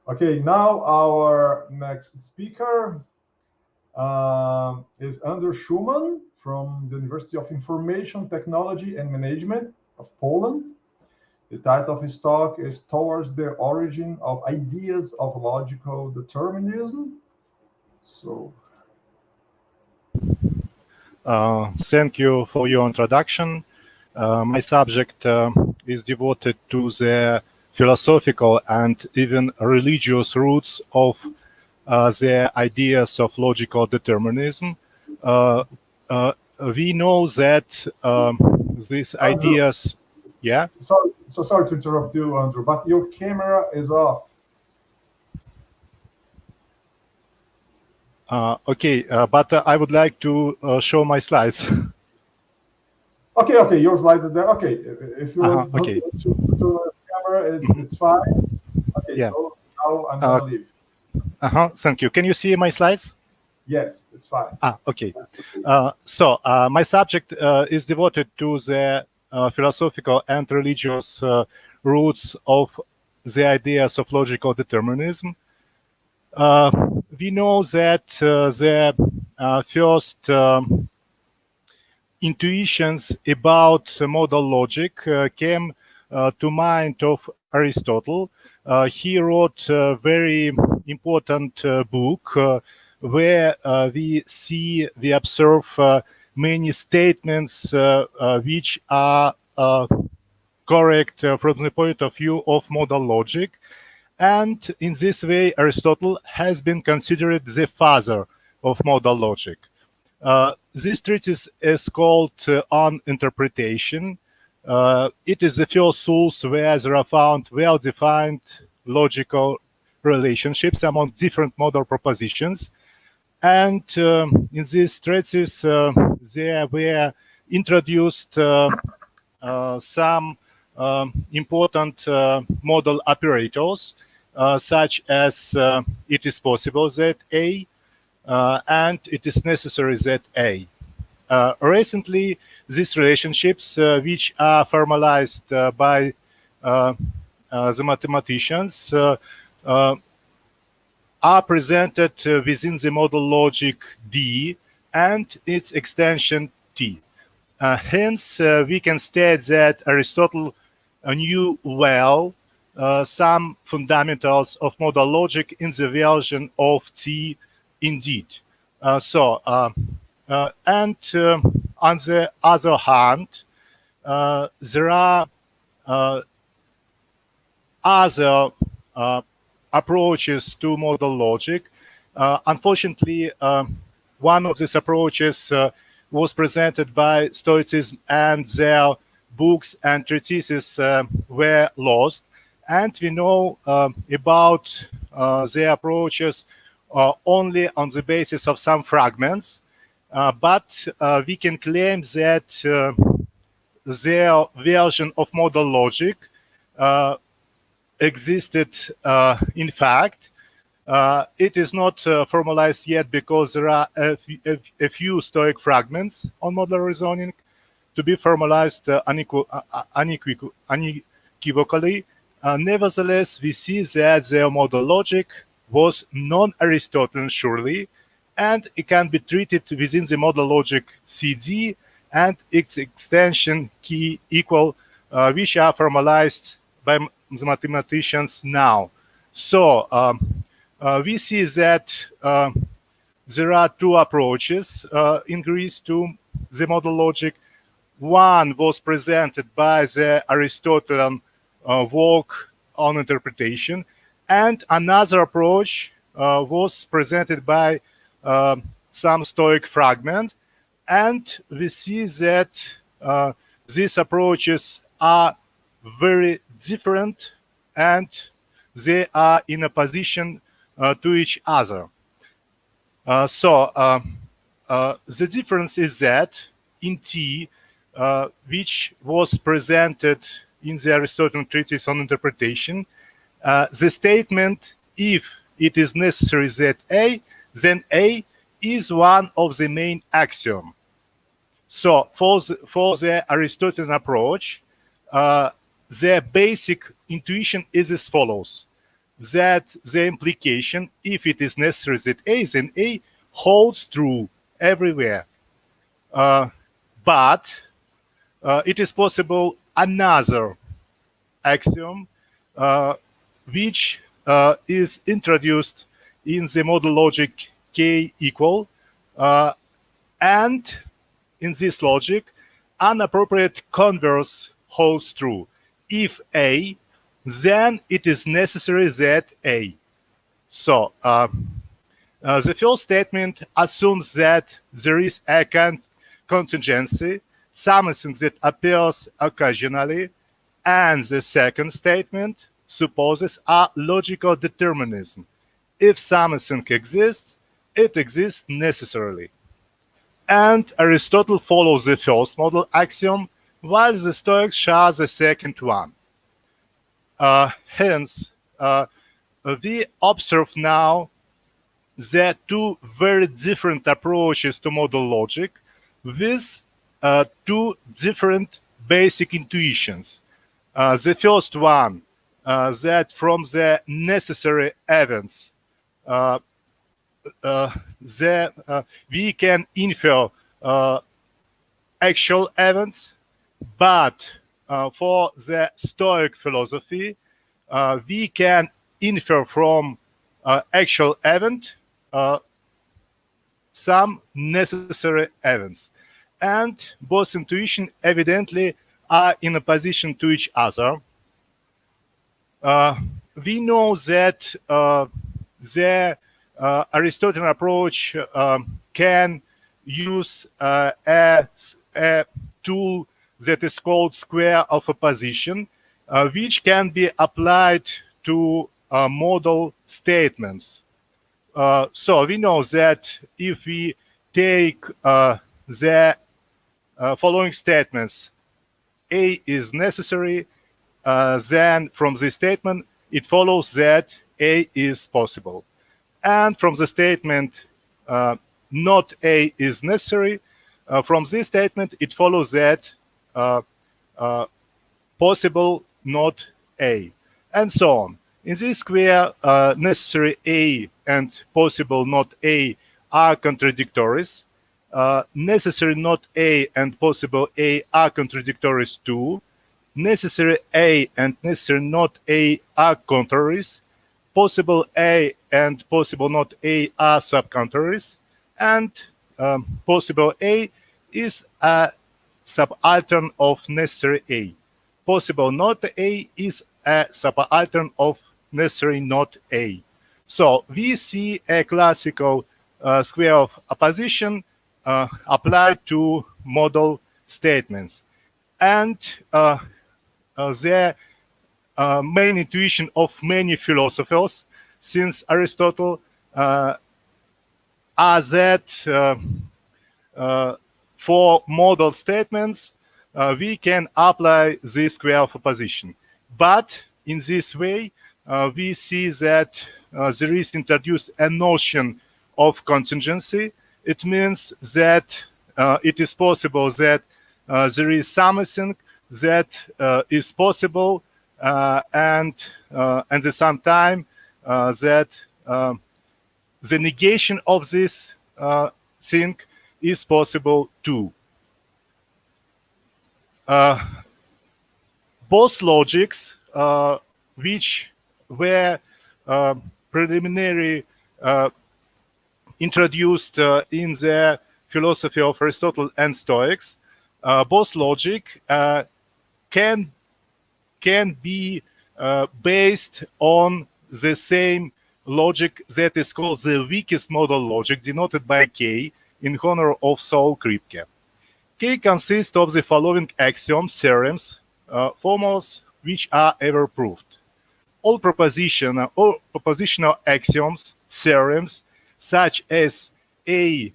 Okay, now our next speaker is Andrew Schumann from the University of Information Technology and Management of Poland. The title of his talk is Towards the Origin of Ideas of Logical Determinism. So, thank you for your introduction. My subject is devoted to the philosophical and even religious roots of the ideas of logical determinism. We know that these ideas, yeah? Sorry to interrupt you, Andrew, but your camera is off. Okay, but I would like to show my slides. Okay, your slides are there. Okay, if you want Okay. to the camera, it's fine. Okay, Yeah. so now I'm gonna leave. Thank you. Can you see my slides? Yes, it's fine. Okay. So my subject is devoted to the philosophical and religious roots of the ideas of logical determinism. We know that the first intuitions about modal logic came to mind of Aristotle. He wrote a very important book where we observe many statements which are correct from the point of view of modal logic. And in this way, Aristotle has been considered the father of modal logic. This treatise is called On Interpretation. It is the first source where there are found well-defined logical relationships among different modal propositions. And in this treatise, there were introduced some important modal operators, such as it is possible that A, and it is necessary that A. Recently, these relationships, which are formalized by the mathematicians, are presented within the modal logic D and its extension T. Hence, we can state that Aristotle knew well some fundamentals of modal logic in the version of T indeed. And on the other hand, there are other approaches to modal logic. Unfortunately, one of these approaches was presented by Stoicism, and their books and treatises were lost. And we know about their approaches only on the basis of some fragments. But we can claim that their version of modal logic existed in fact. It is not formalized yet because there are a few Stoic fragments on modal reasoning to be formalized unequivocally. Nevertheless, we see that their modal logic was non-Aristotelian surely, and it can be treated within the modal logic CD and its extension key equal, which are formalized by the mathematicians now. So we see that there are two approaches in Greece to the modal logic. One was presented by the Aristotelian work on interpretation, and another approach was presented by some Stoic fragments. And we see that these approaches are very different, and they are in opposition to each other. The difference is that in T, which was presented in the Aristotelian treatise on interpretation, the statement, if it is necessary that A, then A is one of the main axioms. So for the Aristotelian approach, the basic intuition is as follows. that the implication, if it is necessary that A, then A holds true everywhere. But it is possible another axiom which is introduced in the modal logic K equal, and in this logic, unappropriate converse holds true. If A, then it is necessary that A. So the first statement assumes that there is a contingency, something that appears occasionally, and the second statement supposes a logical determinism. If something exists, it exists necessarily. And Aristotle follows the first modal axiom, while the Stoics share the second one. Hence, we observe now the two very different approaches to modal logic with two different basic intuitions. The first one, that from the necessary events, we can infer actual events, but for the Stoic philosophy, we can infer from actual event some necessary events. And both intuitions evidently are in opposition to each other. We know that the Aristotelian approach can use a tool that is called square of opposition, which can be applied to modal statements. So we know that if we take the following statements, A is necessary, then from this statement it follows that A is possible. And from the statement not A is necessary, from this statement it follows that possible not A, and so on. In this square, necessary A and possible not A are contradictories. Necessary not A and possible A are contradictories too. Necessary A and necessary not A are contraries. Possible A and possible not A are subcontraries. And possible A is a subaltern of necessary A. Possible not A is a subaltern of necessary not A. So we see a classical square of opposition applied to modal statements. And the main intuition of many philosophers since Aristotle are that for modal statements we can apply this square of opposition. But in this way, we see that there is introduced a notion of contingency. It means that it is possible that there is something that is possible, and at the same time that the negation of this thing is possible too. Both logics, which were preliminary introduced in the philosophy of Aristotle and Stoics, both logic can be based on the same logic that is called the weakest modal logic, denoted by K, in honor of Saul Kripke. K consists of the following axioms, theorems, formulas which are ever proved. All propositional axioms, theorems, such as A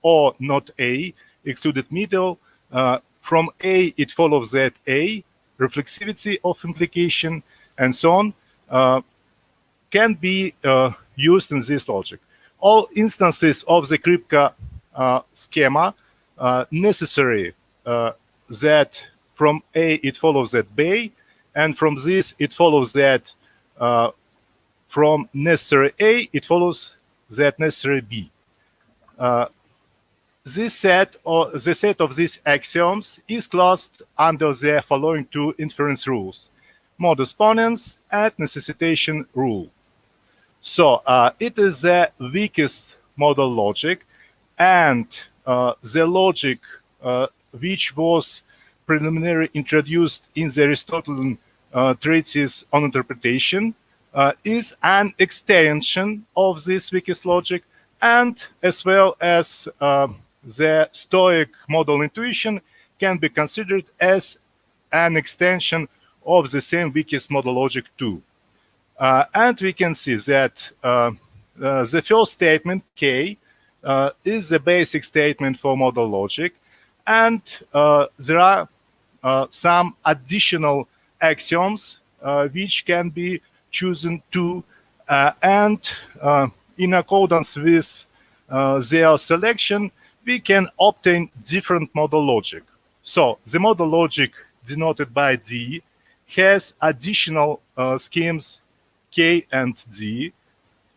or not A, excluded middle, from A it follows that A, reflexivity of implication, and so on, can be used in this logic. All instances of the Kripke schema necessary that from A it follows that B, and from this it follows that from necessary A, it follows that necessary B. This set, or the set of these axioms, is classed under the following two inference rules: modus ponens and necessitation rule. So it is the weakest modal logic, and the logic which was preliminarily introduced in the Aristotelian treatise on interpretation is an extension of this weakest logic, and as well as the Stoic modal intuition can be considered as an extension of the same weakest modal logic too. And we can see that the first statement, K, is the basic statement for modal logic, and there are some additional axioms which can be chosen too, and in accordance with their selection, we can obtain different modal logic. So the modal logic denoted by D has additional schemes K and D,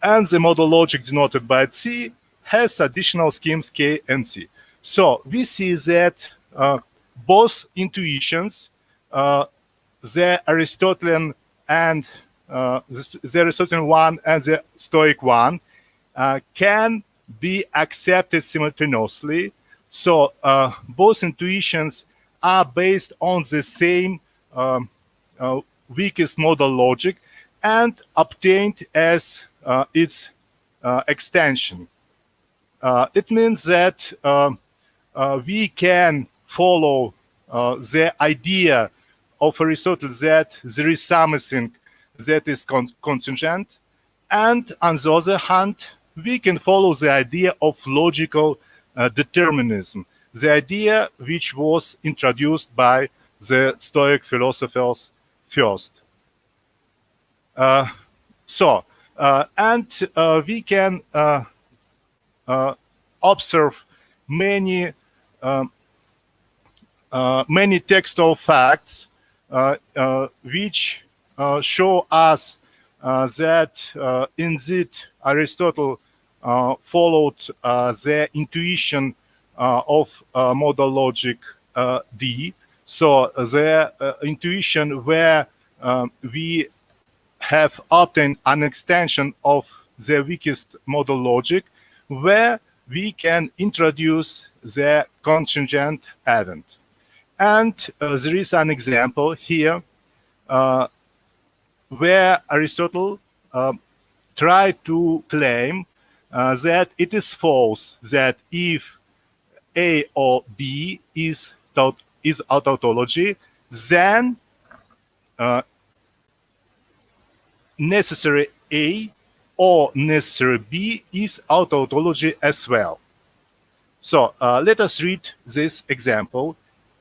and the modal logic denoted by C has additional schemes K and C. So we see that both intuitions, the Aristotelian and the Aristotelian one and the Stoic one, can be accepted simultaneously. So both intuitions are based on the same weakest modal logic and obtained as its extension. It means that we can follow the idea of Aristotle that there is something that is contingent, and on the other hand, we can follow the idea of logical determinism, the idea which was introduced by the Stoic philosophers first. We can observe many textual facts which show us that indeed Aristotle followed the intuition of modal logic D. So the intuition where we have obtained an extension of the weakest modal logic, where we can introduce the contingent event. And there is an example here where Aristotle tried to claim that it is false that if A or B is a tautology, then necessary A or necessary B is a tautology as well. So let us read this example.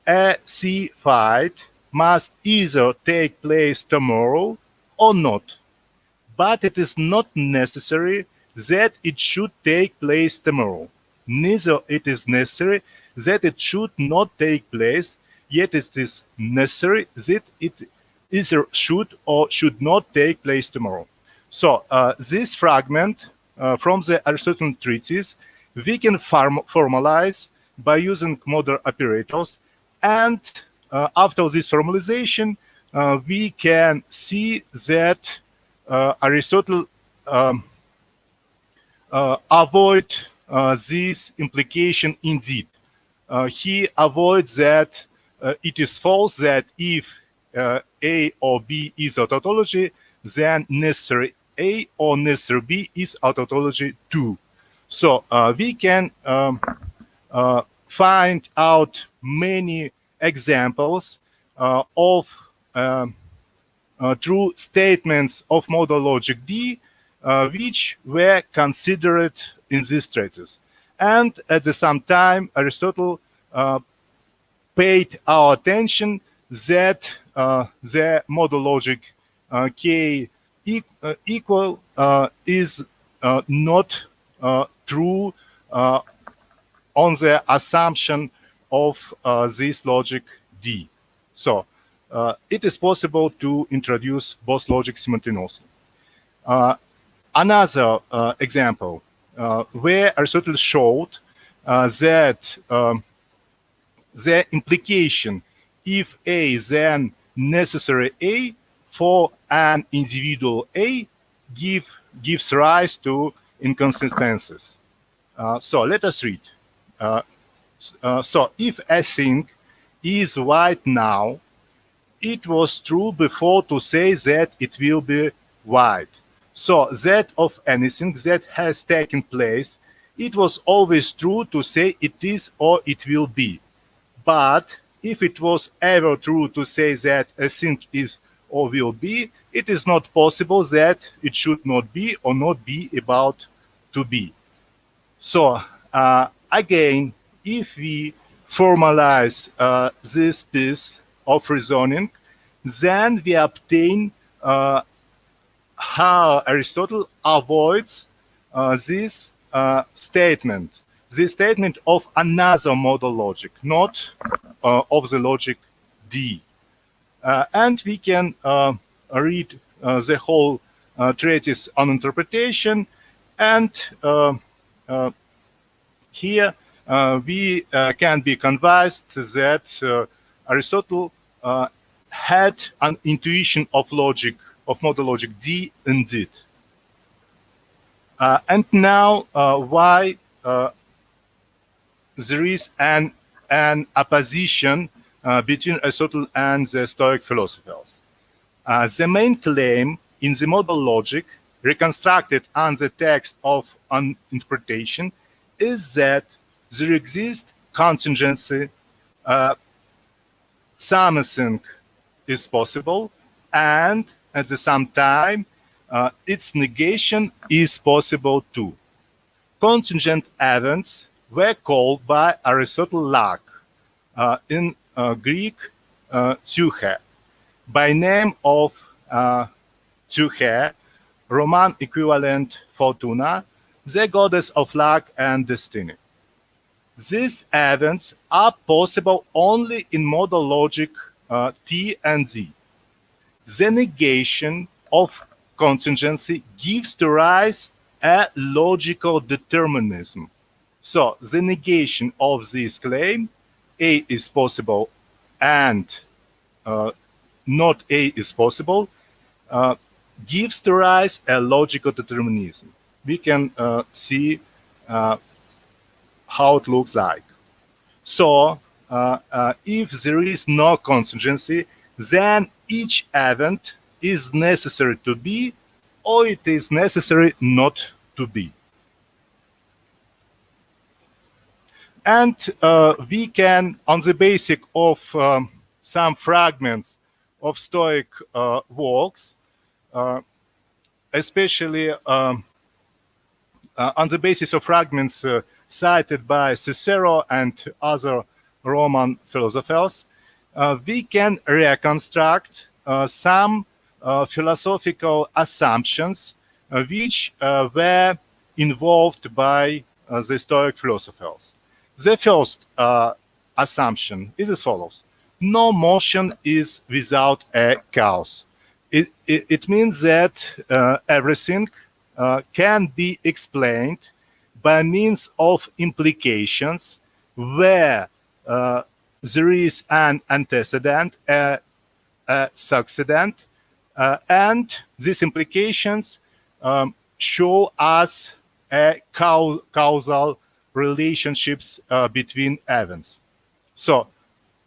A sea fight must either take place tomorrow or not, but it is not necessary that it should take place tomorrow. Neither it is necessary that it should not take place, yet it is necessary that it either should or should not take place tomorrow. So this fragment from the Aristotelian treatise we can formalize by using modal operators, and after this formalization we can see that Aristotle avoid this implication indeed. He avoids that it is false that if A or B is a tautology, then necessary A or necessary B is a tautology too. So we can find out many examples of true statements of modal logic D which were considered in this treatise. And at the same time, Aristotle paid our attention that the modal logic K equal is not true on the assumption of this logic D. So it is possible to introduce both logics simultaneously. Another example where Aristotle showed that the implication if A then necessary A for an individual A gives rise to inconsistencies. So let us read. So if a thing is white now, it was true before to say that it will be white. So that of anything that has taken place, it was always true to say it is or it will be. But if it was ever true to say that a thing is or will be, it is not possible that it should not be or not be about to be. So again, if we formalize this piece of reasoning, then we obtain how Aristotle avoids this statement of another modal logic, not of the logic D. And we can read the whole treatise on interpretation, and here we can be convinced that Aristotle had an intuition of logic, of modal logic D indeed. And now why there is an opposition between Aristotle and the Stoic philosophers. The main claim in the modal logic, reconstructed on the text of an interpretation, is that there exists contingency, something is possible, and at the same time, its negation is possible too. Contingent events were called by Aristotle luck, in Greek psyche, by name of psyche, Roman equivalent Fortuna, the goddess of luck and destiny. These events are possible only in modal logic T and Z. The negation of contingency gives to rise a logical determinism. So the negation of this claim, A is possible and not A is possible, gives to rise a logical determinism. We can see how it looks like. So if there is no contingency, then each event is necessary to be, or it is necessary not to be. And we can, on the basis of some fragments of Stoic works, especially on the basis of fragments cited by Cicero and other Roman philosophers, we can reconstruct some philosophical assumptions which were involved by the Stoic philosophers. The first assumption is as follows: no motion is without a cause. It means that everything can be explained by means of implications where there is an antecedent, a succedent, and these implications show us a causal relationships between events. So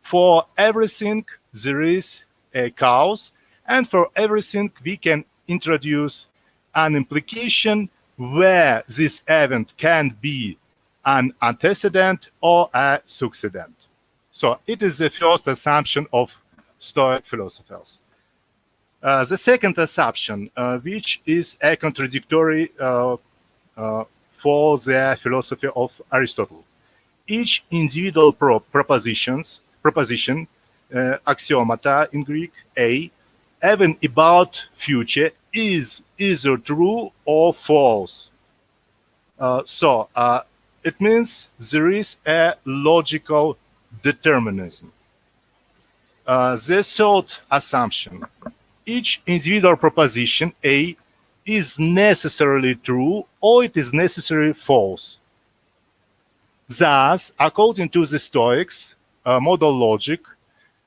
for everything there is a cause, and for everything we can introduce an implication where this event can be an antecedent or a succedent. So it is the first assumption of Stoic philosophers. The second assumption, which is a contradictory for the philosophy of Aristotle. Each individual proposition, axiomata in Greek, A, even about future, is either true or false. So it means there is a logical determinism. The third assumption, each individual proposition, A, is necessarily true or it is necessarily false. Thus, according to the Stoics, modal logic,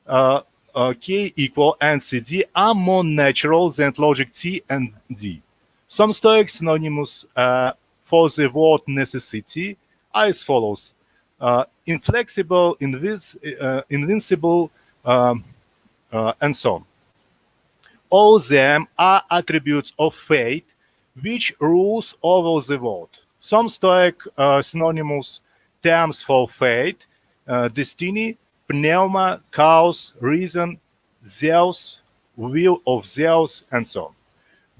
K equal and CD are more natural than logic T and D. Some Stoic synonyms for the word necessity are as follows: inflexible, invincible, and so on. All them are attributes of fate which rules over the world. Some Stoic synonymous terms for fate: destiny, pneuma, chaos, reason, Zeus, will of Zeus, and so on.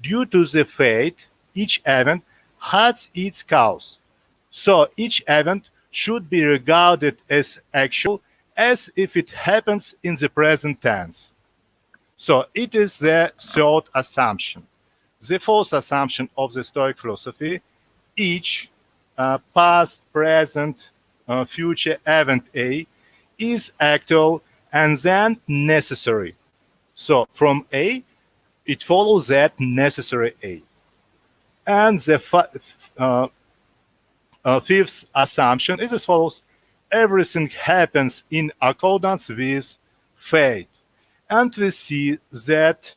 Due to the fate, each event has its cause. So each event should be regarded as actual as if it happens in the present tense. So it is the third assumption. The fourth assumption of the Stoic philosophy: each past, present, future event A is actual and then necessary. So from A, it follows that necessary A. And the fifth assumption is as follows: everything happens in accordance with fate. And we see that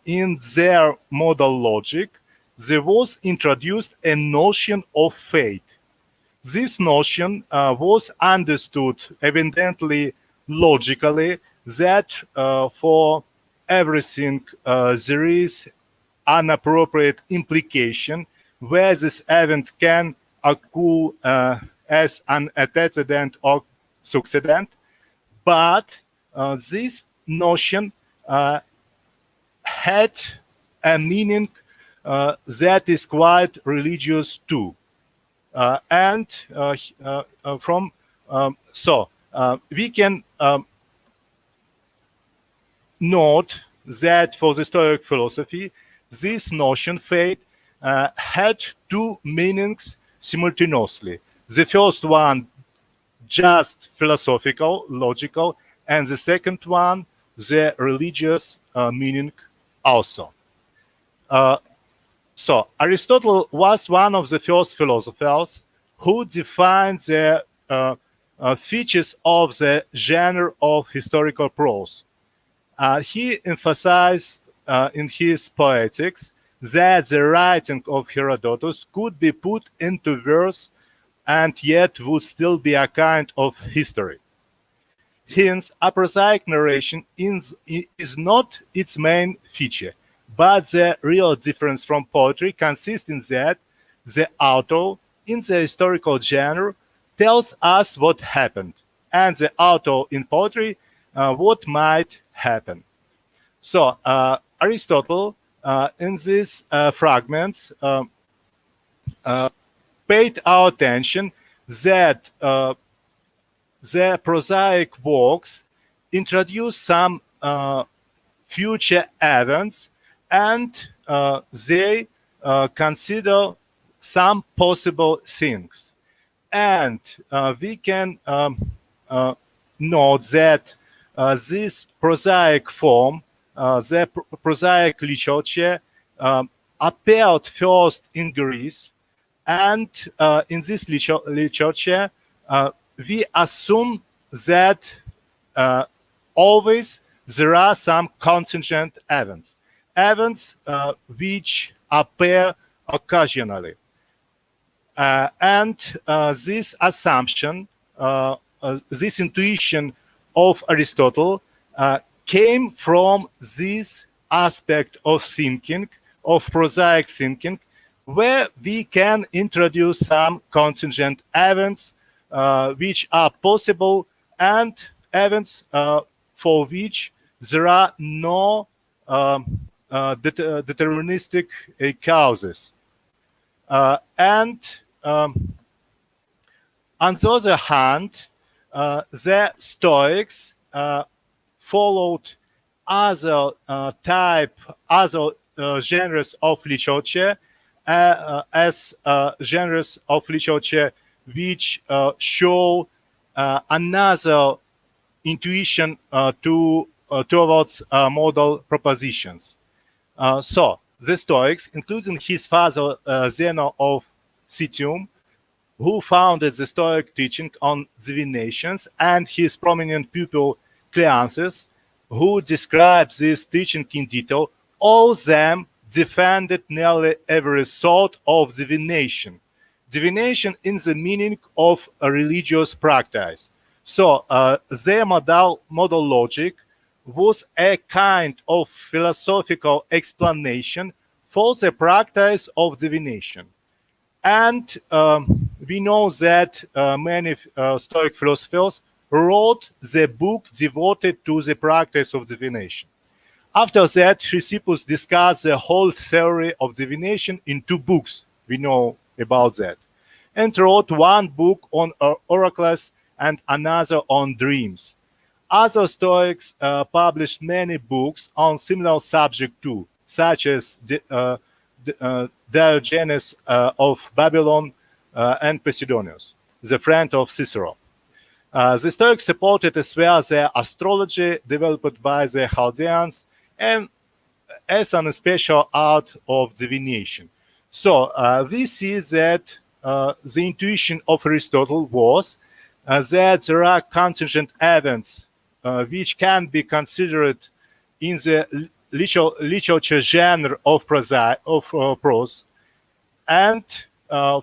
in their modal logic, there was introduced a notion of fate. This notion was understood evidently logically that for everything there is an appropriate implication where this event can occur as an antecedent or succedent, but this notion had a meaning that is quite religious too. And from so we can note that for the Stoic philosophy, this notion fate had two meanings simultaneously. The first one just philosophical, logical, and the second one the religious meaning also. So Aristotle was one of the first philosophers who defined the features of the genre of historical prose. He emphasized in his Poetics that the writing of Herodotus could be put into verse and yet would still be a kind of history. Hence, a prosaic narration is not its main feature, but the real difference from poetry consists in that the author, in the historical genre, tells us what happened, and the author in poetry what might happen. So, Aristotle, in these fragments, paid our attention that the prosaic works introduce some future events and they consider some possible things. And we can note that this prosaic form, the prosaic literature, appeared first in Greece, and in this literature, we assume that always there are some contingent events, which appear occasionally. And this assumption, this intuition of Aristotle came from this aspect of thinking, of prosaic thinking, where we can introduce some contingent events which are possible and events for which there are no deterministic causes. And on the other hand, the Stoics followed other genres of literature as genres of literature which show another intuition towards modal propositions. So the Stoics, including his father Zeno of Citium, who founded the Stoic teaching on divinations, and his prominent pupil Cleanthes, who describes this teaching in detail, all of them defended nearly every sort of divination. Divination in the meaning of a religious practice. So their modal logic was a kind of philosophical explanation for the practice of divination. And we know that many Stoic philosophers wrote the book devoted to the practice of divination. After that, Chrysippus discussed the whole theory of divination in 2 books. We know about that. And wrote one book on oracles and another on dreams. Other Stoics published many books on similar subject too, such as Diogenes of Babylon and Posidonius, the friend of Cicero. The Stoics supported as well the astrology developed by the Chaldeans and as an special art of divination. So we see that the intuition of Aristotle was that there are contingent events which can be considered in the literature genre of prose. And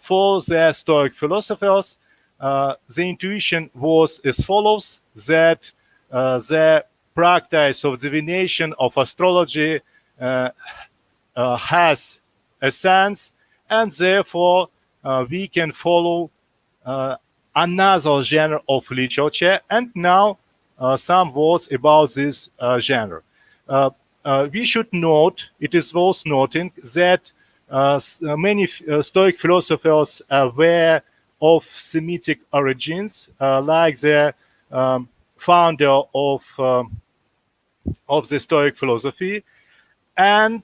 for the Stoic philosophers, the intuition was as follows, that the practice of divination, of astrology, has a sense, and therefore we can follow another genre of literature. And now some words about this genre. We should note, it is worth noting, that many Stoic philosophers were of Semitic origins, like the founder of the Stoic philosophy, and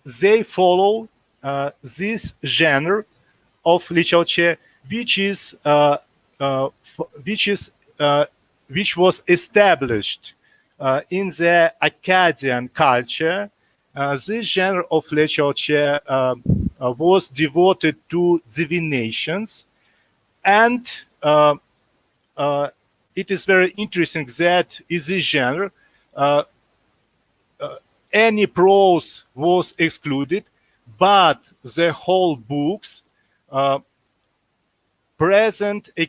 they follow this genre of literature, which was established in the Akkadian culture. This genre of literature was devoted to divinations, and it is very interesting that in this genre any prose was excluded, but the whole books present a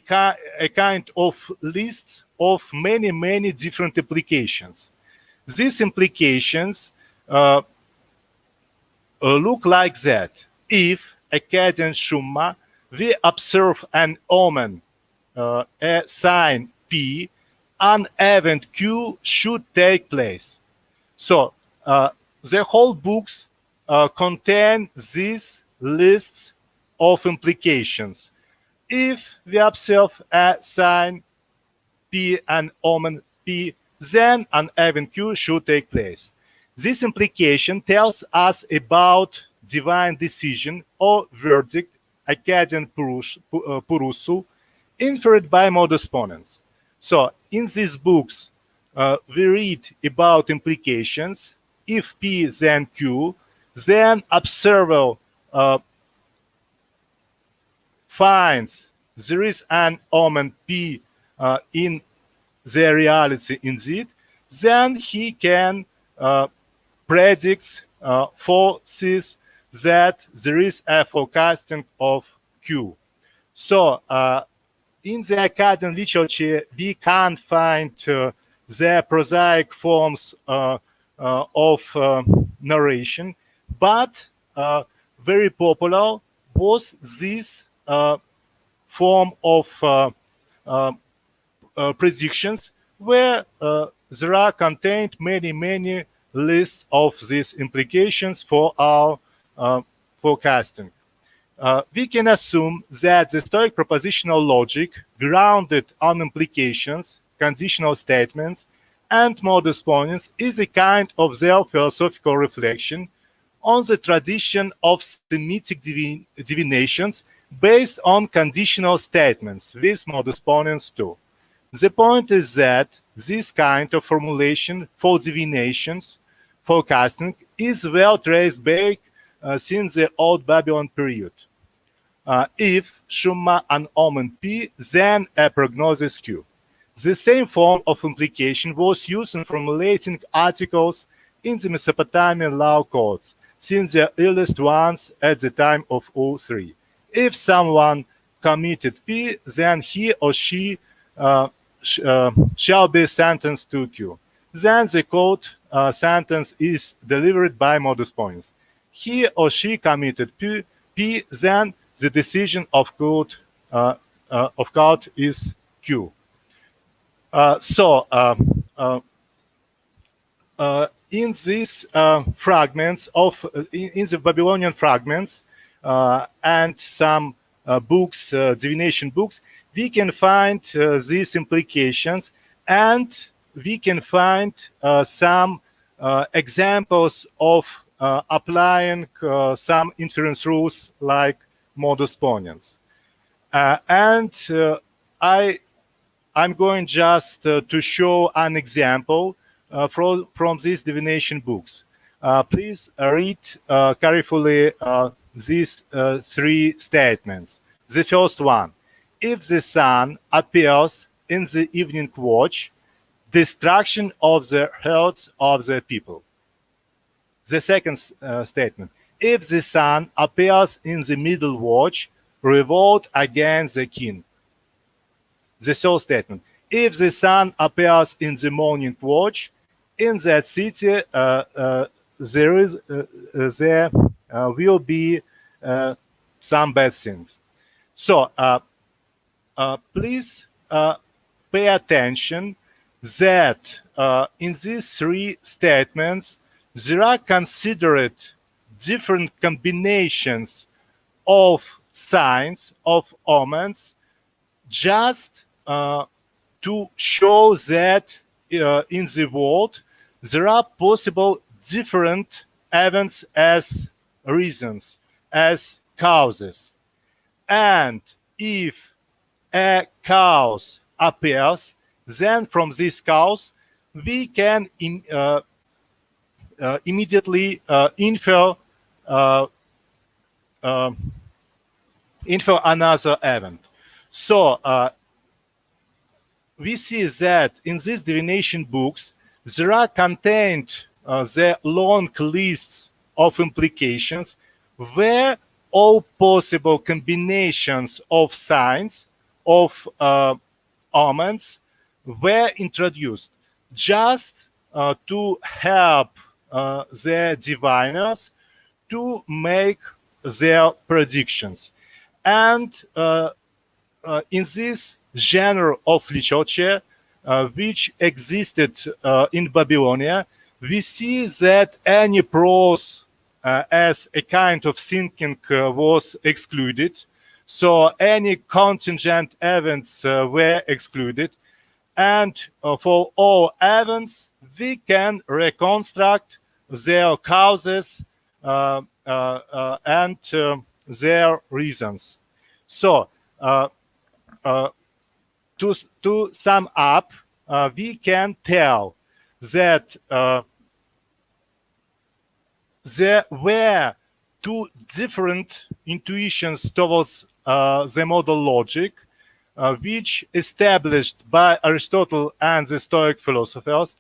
kind of lists of many different implications. These implications look like that. If, according to Schumann, we observe an omen, a sign P, an event Q should take place. So the whole books contain these lists of implications. If we observe a sign P and omen P, then an event Q should take place. This implication tells us about divine decision or verdict, according to Purusu, inferred by modus ponens. So in these books, we read about implications. If P, then Q, then observer finds there is an omen P in the reality indeed, then he can predict foresees that there is a forecasting of Q. So in the Akkadian literature, we can't find the prosaic forms of narration, but very popular was this form of predictions, where there are contained many lists of these implications for our forecasting. We can assume that the Stoic propositional logic, grounded on implications, conditional statements, and modus ponens, is a kind of their philosophical reflection on the tradition of Semitic divinations based on conditional statements with modus ponens too. The point is that this kind of formulation for divinations forecasting is well traced back since the Old Babylon period. If Schumann an omen P, then a prognosis Q. The same form of implication was used in formulating articles in the Mesopotamian law codes, since the earliest ones at the time of O3. If someone committed P, then he or she shall be sentenced to Q. Then the code sentence is delivered by modus ponens. He or she committed P, then the decision of court is Q. In these fragments of in the Babylonian fragments and some books, divination books, we can find these implications, and we can find some examples of applying some inference rules like modus ponens. I'm going just to show an example from these divination books. Please read carefully these three statements. The first one: if the sun appears in the evening watch, destruction of the herds of the people. The second statement: if the sun appears in the middle watch, revolt against the king. The third statement: if the sun appears in the morning watch, in that city there will be some bad things. So please pay attention that in these three statements there are considered different combinations of signs, of omens, just to show that in the world there are possible different events as reasons, as causes. And if a cause appears, then from this cause we can immediately infer another event. So we see that in these divination books there are contained the long lists of implications where all possible combinations of signs, of omens were introduced just to help the diviners to make their predictions. And in this genre of literature which existed in Babylonia, we see that any prose as a kind of thinking was excluded. So any contingent events were excluded. And for all events, we can reconstruct their causes and their reasons. So to sum up, we can tell that there were two different intuitions towards the modal logic, which established by Aristotle and the Stoic philosophers,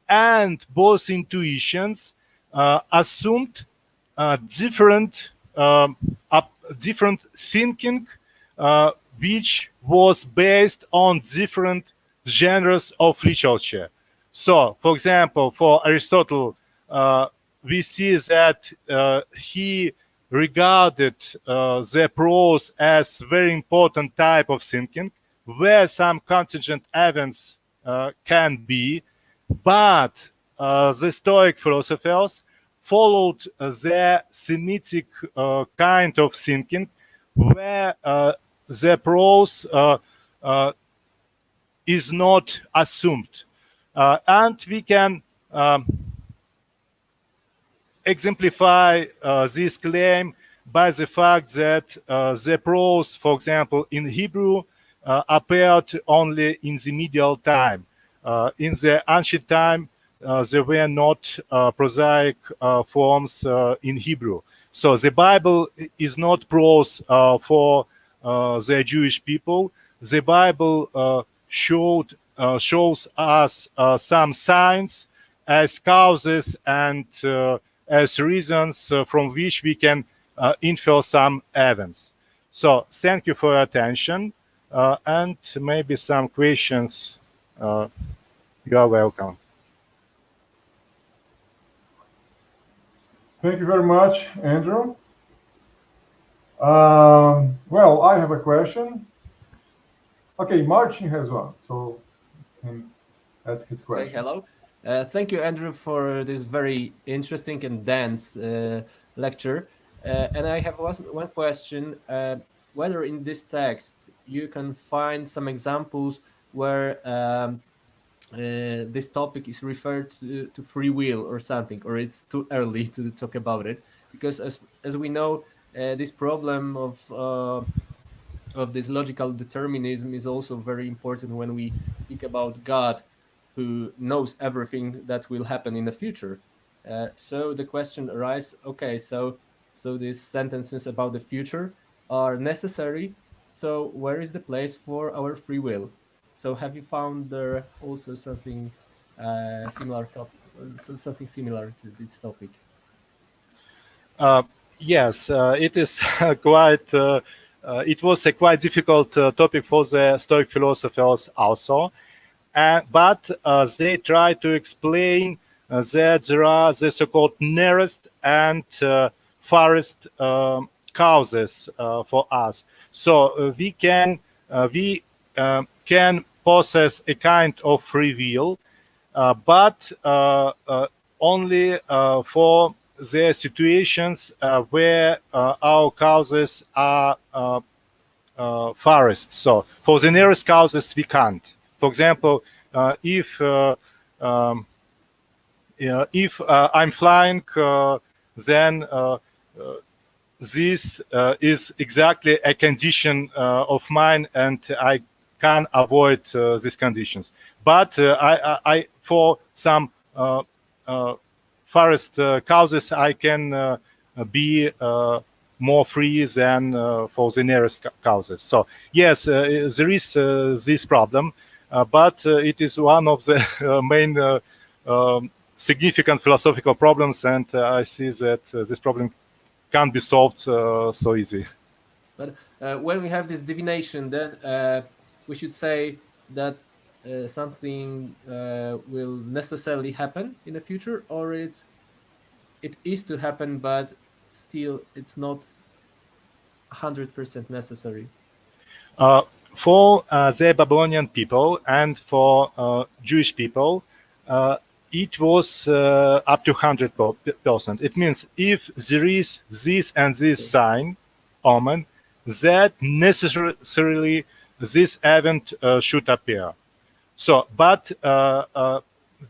and both intuitions assumed different thinking, which was based on different genres of literature. So, for example, for Aristotle, we see that he regarded the prose as very important type of thinking, where some contingent events can be, but the Stoic philosophers followed the Semitic kind of thinking, where the prose is not assumed. And we can exemplify this claim by the fact that the prose, for example, in Hebrew, appeared only in the medieval time. In the ancient time, there were not prosaic forms in Hebrew. So the Bible is not prose for the Jewish people. The Bible shows us some signs as causes and as reasons from which we can infer some events. So thank you for your attention, and maybe some questions. You are welcome. Thank you very much, Andrew. Well, I have a question. Okay, Martin has one, so can ask his Okay, question. hello. Thank you, Andrew, for this very interesting and dense lecture. And I have one question, whether in this text you can find some examples where this topic is referred to free will or something, or it's too early to talk about it. Because as we know, this problem of this logical determinism is also very important when we speak about God, who knows everything that will happen in the future. So the question arises: okay, so these sentences about the future are necessary. So where is the place for our free will? So have you found there also something similar topic, something similar to this topic? Uh, yes, it is quite. It was a quite difficult topic for the Stoic philosophers also, but they try to explain that there are the so-called nearest and farthest causes for us. So we can possess a kind of free will, but only for the situations where our causes are farthest. So for the nearest causes, we can't. For example, if I'm flying, then this is exactly a condition of mine, and I can avoid these conditions. But for some forest causes, I can be more free than for the nearest causes. So yes, there is this problem, but it is one of the main significant philosophical problems, and I see that this problem can't be solved so easy. But when we have this divination, then we should say that something will necessarily happen in the future, or it is to happen, but still it's not 100% necessary. Uh, for the Babylonian people and for Jewish people, uh, it was up to 100%. It means if there is this and this sign, omen, that necessarily this event should appear. So, but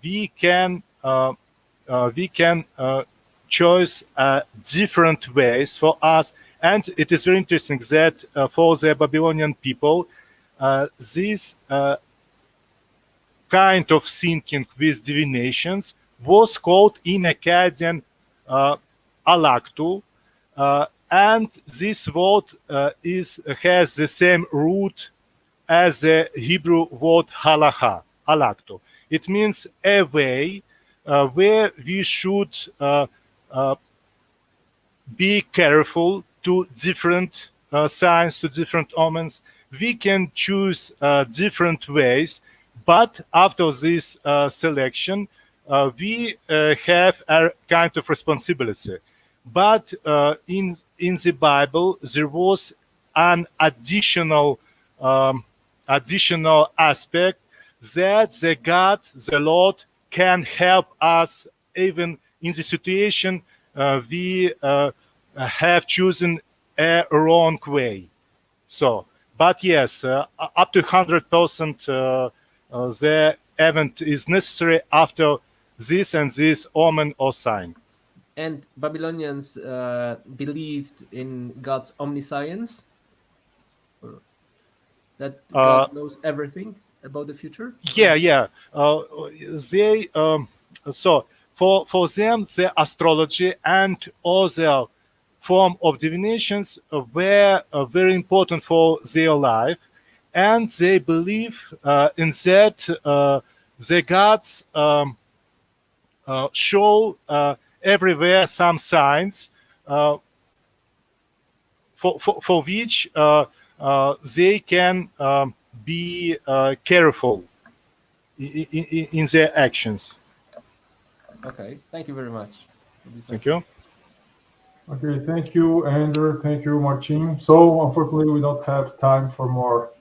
we can choose different ways for us, and it is very interesting that for the Babylonian people, this kind of thinking with divinations was called in Akkadian alaktu, and this word has the same root as the Hebrew word halacha, alaktu. It means a way where we should be careful to different signs, to different omens. We can choose different ways, but after this selection, we have a kind of responsibility. But in the Bible, there was an additional aspect that the God, the Lord, can help us even in the situation we have chosen a wrong way. So, but yes, up to 100% the event is necessary after this and this omen or sign. And Babylonians believed in God's omniscience, or that God knows everything about the future. Yeah, yeah. They So for them, the astrology and other form of divinations were very important for their life, and they believe in that the gods show everywhere some signs for which they can be careful in their actions. Okay, thank you very much for this Thank answer. you. Okay, thank you, Andrew. Thank you, Martin. So unfortunately, we don't have time for more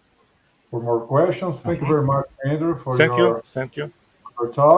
questions. Thank you very much, Andrew, for Thank you. your Thank you. talk.